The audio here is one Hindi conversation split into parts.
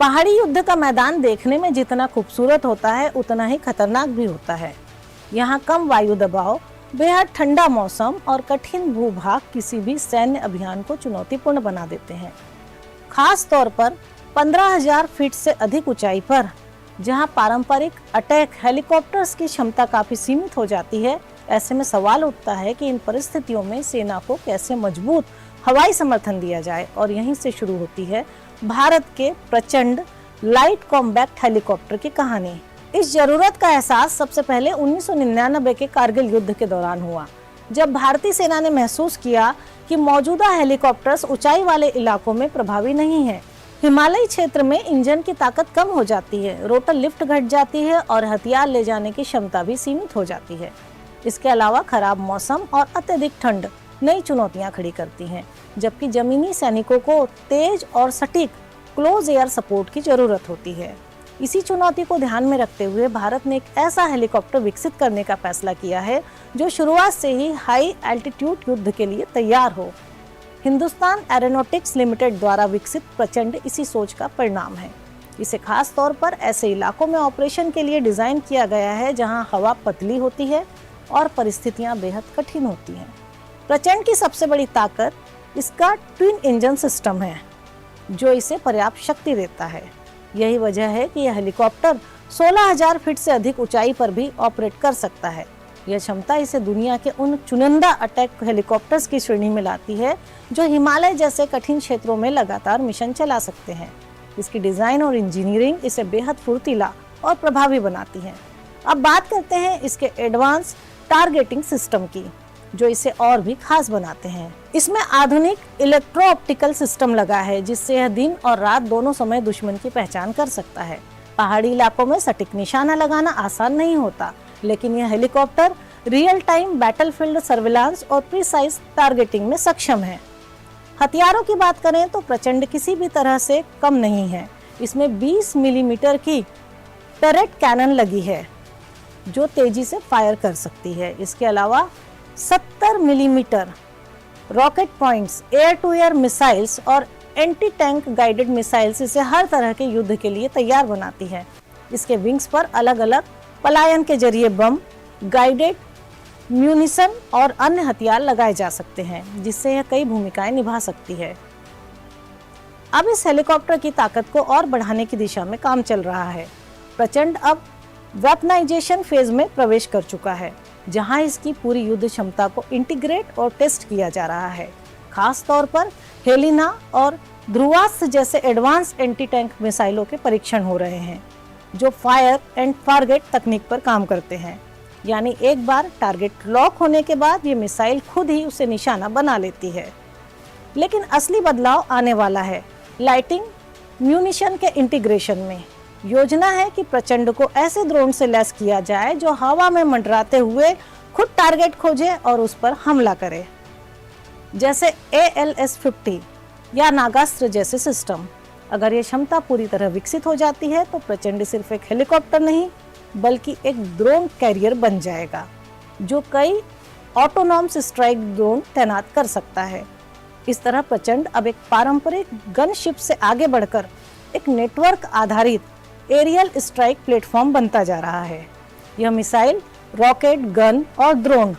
पहाड़ी युद्ध का मैदान देखने में जितना खूबसूरत होता है उतना ही खतरनाक भी होता है। यहाँ कम वायु दबाव, बेहद ठंडा मौसम और कठिन भूभाग किसी भी सैन्य अभियान को चुनौतीपूर्ण बना देते हैं। खास तौर पर 15,000 फीट से अधिक ऊंचाई पर, जहाँ पारंपरिक अटैक हेलीकॉप्टर्स की क्षमता काफी सीमित हो जाती है, ऐसे में सवाल उठता है कि इन परिस्थितियों में सेना को कैसे मजबूत हवाई समर्थन दिया जाए। और यहीं से शुरू होती है भारत के प्रचंड लाइट कॉम्बैक्ट हेलीकॉप्टर की कहानी। इस जरूरत का एहसास सबसे पहले 1999 के कारगिल युद्ध के दौरान हुआ, जब भारतीय सेना ने महसूस किया कि मौजूदा हेलीकॉप्टर्स ऊंचाई वाले इलाकों में प्रभावी नहीं है। हिमालयी क्षेत्र में इंजन की ताकत कम हो जाती है, रोटर लिफ्ट घट जाती है और हथियार ले जाने की क्षमता भी सीमित हो जाती है। इसके अलावा खराब मौसम और अत्यधिक ठंड नई चुनौतियां खड़ी करती हैं, जबकि जमीनी सैनिकों को तेज और सटीक क्लोज एयर सपोर्ट की जरूरत होती है। इसी चुनौती को ध्यान में रखते हुए भारत ने एक ऐसा हेलीकॉप्टर विकसित करने का फैसला किया है जो शुरुआत से ही हाई एल्टीट्यूड युद्ध के लिए तैयार हो। हिंदुस्तान एरोनॉटिक्स लिमिटेड द्वारा विकसित प्रचंड इसी सोच का परिणाम है। इसे खास तौर पर ऐसे इलाकों में ऑपरेशन के लिए डिजाइन किया गया है जहां हवा पतली होती है और परिस्थितियां बेहद कठिन होती हैं। प्रचंड की सबसे बड़ी ताकत इसका ट्विन इंजन सिस्टम है, जो इसे पर्याप्त शक्ति देता है। यही वजह है कि यह हेलीकॉप्टर 16,000 फीट से अधिक ऊंचाई पर भी ऑपरेट कर सकता है। यह क्षमता इसे दुनिया के उन चुनिंदा अटैक हेलीकॉप्टर्स की श्रेणी में लाती है जो हिमालय जैसे कठिन क्षेत्रों में लगातार मिशन चला सकते हैं। इसकी डिजाइन और इंजीनियरिंग इसे बेहद फुर्तीला और प्रभावी बनाती है। अब बात करते हैं इसके एडवांस टारगेटिंग सिस्टम की, जो इसे और भी खास बनाते हैं। इसमें आधुनिक इलेक्ट्रो ऑप्टिकल सिस्टम लगा है, जिससे यह दिन और रात दोनों समय दुश्मन की पहचान कर सकता है। पहाड़ी इलाकों में सटीक निशाना लगाना आसान नहीं होता, लेकिन यह helicopter real time battlefield surveillance और प्रिसाइज टारगेटिंग में सक्षम है। हथियारों की बात करें तो प्रचंड किसी भी तरह से कम नहीं है। इसमें 20 मिलीमीटर की टरेट कैनन लगी है, जो तेजी से फायर कर सकती है। इसके अलावा 70 millimetre rocket points, air to air missiles और एंटी टैंक गाइडेड मिसाइल्स इसे हर तरह के युद्ध के लिए तैयार बनाती है। इसके विंग्स पर अलग अलग पलायन के जरिए बम, गाइडेड म्यूनिशन और अन्य हथियार लगाए जा सकते हैं, जिससे यह कई भूमिकाएं निभा सकती है। अब इस हेलीकॉप्टर की ताकत को और बढ़ाने की दिशा में काम चल रहा है। प्रचंड अब वेपनाइजेशन फेज में प्रवेश कर चुका है, जहां इसकी पूरी युद्ध क्षमता को इंटीग्रेट और टेस्ट किया जा रहा है। खास तौर पर हेलिना और ध्रुवास्त्र जैसे एडवांस एंटी टैंक मिसाइलों के परीक्षण हो रहे हैं, जो फायर एंड टारगेट तकनीक पर काम करते हैं। यानी एक बार टारगेट लॉक होने के बाद ये मिसाइल खुद ही उसे निशाना बना लेती है। लेकिन असली बदलाव आने वाला है लाइटिंग म्यूनिशन के इंटीग्रेशन में। योजना है कि प्रचंड को ऐसे ड्रोन से लैस किया जाए जो हवा में मंडराते हुए खुद टारगेट खोजे और उस पर हमला करे, जैसे ALS-50 या नागास्त्र जैसे सिस्टम। अगर ये क्षमता पूरी तरह विकसित हो जाती है तो प्रचंड सिर्फ एक हेलीकॉप्टर नहीं, बल्कि एक ड्रोन कैरियर बन जाएगा, जो कई ऑटोनॉमस स्ट्राइक ड्रोन तैनात कर सकता है। इस तरह प्रचंड अब एक पारंपरिक गनशिप से आगे बढ़कर एक नेटवर्क आधारित एरियल स्ट्राइक प्लेटफॉर्म बनता जा रहा है। यह मिसाइल, रॉकेट, गन और drone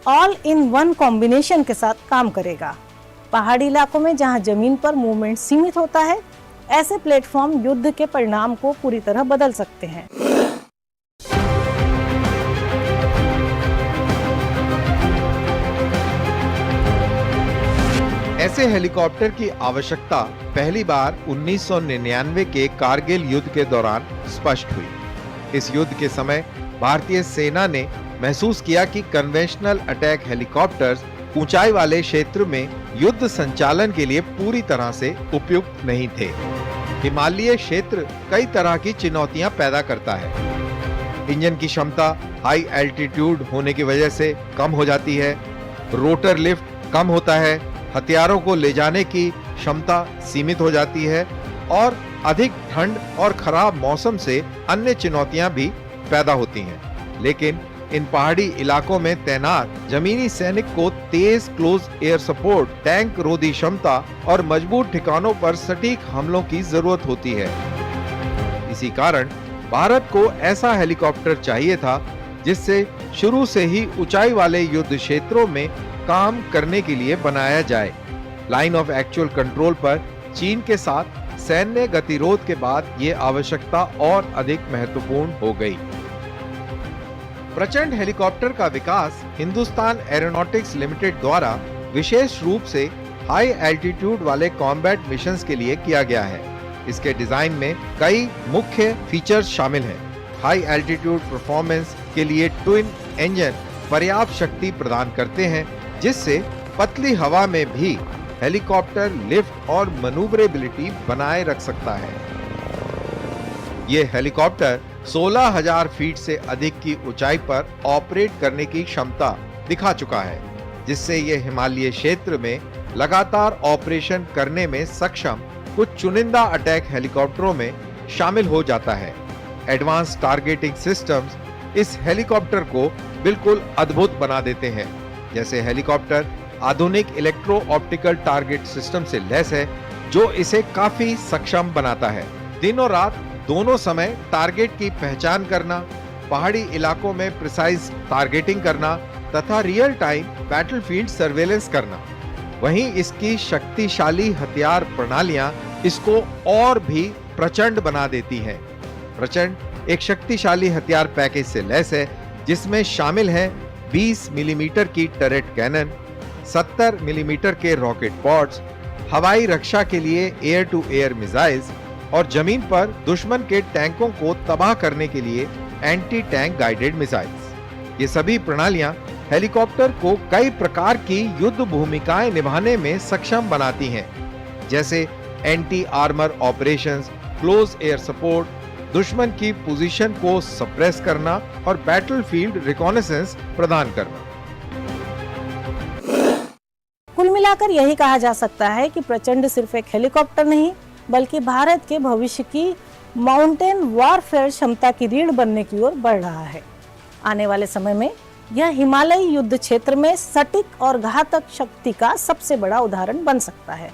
all in one combination के साथ काम करेगा। पहाड़ी इलाकों में जहां जमीन पर मूवमेंट सीमित होता है, ऐसे प्लेटफॉर्म युद्ध के परिणाम को पूरी तरह बदल सकते हैं। ऐसे हेलीकॉप्टर की आवश्यकता पहली बार 1999 के कारगिल युद्ध के दौरान स्पष्ट हुई। इस युद्ध के समय भारतीय सेना ने महसूस किया कि कन्वेंशनल अटैक हेलीकॉप्टर्स ऊंचाई वाले क्षेत्र में युद्ध संचालन के लिए पूरी तरह से उपयुक्त नहीं थे। हिमालयी क्षेत्र कई तरह की चुनौतियां पैदा करता है। इंजन की क्षमता हाई एल्टीट्यूड होने की वजह से कम हो जाती है, रोटर लिफ्ट कम होता है, हथियारों को ले जाने की क्षमता सीमित हो जाती है और अधिक ठंड और खराब मौसम से अन्य चुनौतियां भी पैदा होती हैं। लेकिन इन पहाड़ी इलाकों में तैनात जमीनी सैनिक को तेज क्लोज एयर सपोर्ट, टैंक रोधी क्षमता और मजबूत ठिकानों पर सटीक हमलों की जरूरत होती है। इसी कारण भारत को ऐसा हेलीकॉप्टर चाहिए था जिससे शुरू से ही ऊंचाई वाले युद्ध क्षेत्रों में काम करने के लिए बनाया जाए। लाइन ऑफ एक्चुअल कंट्रोल पर चीन के साथ सैन्य गतिरोध के बाद ये आवश्यकता और अधिक महत्वपूर्ण हो गई। प्रचंड हेलीकॉप्टर का विकास हिंदुस्तान एरोनॉटिक्स लिमिटेड द्वारा विशेष रूप से हाई एल्टीट्यूड वाले कॉम्बैट मिशंस के लिए किया गया है। इसके डिजाइन में कई मुख्य फीचर्स शामिल हैं। हाई एल्टीट्यूड परफॉर्मेंस के लिए ट्विन इंजन पर्याप्त शक्ति प्रदान करते हैं, जिससे पतली हवा में भी हेलीकॉप्टर लिफ्ट और मैन्यूवरेबिलिटी बनाए रख सकता है। ये हेलीकॉप्टर 16,000 फीट से अधिक की ऊंचाई पर ऑपरेट करने की क्षमता दिखा चुका है, जिससे ये हिमालयी क्षेत्र में लगातार ऑपरेशन करने में सक्षम कुछ चुनिंदा अटैक हेलीकॉप्टरों में शामिल हो जाता है। एडवांस टारगेटिंग सिस्टम्स इस हेलीकॉप्टर को बिल्कुल अद्भुत बना देते हैं। जैसे हेलीकॉप्टर आधुनिक इलेक्ट्रो ऑप्टिकल टारगेट सिस्टम से लैस है, जो इसे काफी सक्षम बनाता है। दिन और रात दोनों समय टारगेट की पहचान करना, पहाड़ी इलाकों में प्रिसाइज टारगेटिंग करना तथा रियल टाइम बैटलफील्ड सर्वेलेंस करना। वहीं इसकी शक्तिशाली हथियार प्रणालियां इसको और भी प्रचंड बना देती हैं। प्रचंड एक शक्तिशाली हथियार पैकेज से लैस है, जिसमें शामिल है 20 मिलीमीटर की टरेट कैनन, 70 मिलीमीटर के रॉकेट पॉड्स, हवाई रक्षा के लिए एयर टू एयर मिसाइल्स और जमीन पर दुश्मन के टैंकों को तबाह करने के लिए एंटी टैंक गाइडेड मिसाइल्स। ये सभी प्रणालियां हेलीकॉप्टर को कई प्रकार की युद्ध भूमिकाएं निभाने में सक्षम बनाती हैं, जैसे anti armour operations, close air support, दुश्मन की पोजीशन को सप्रेस करना और बैटलफील्ड रिकॉनेसेंस प्रदान करना। कुल मिलाकर यही कहा जा सकता है कि प्रचंड सिर्फ एक हेलीकॉप्टर नहीं, बल्कि भारत के भविष्य की माउंटेन वॉरफेयर क्षमता की रीढ़ बनने की ओर बढ़ रहा है। आने वाले समय में यह हिमालयी युद्ध क्षेत्र में सटीक और घातक शक्ति का सबसे बड़ा उदाहरण बन सकता है।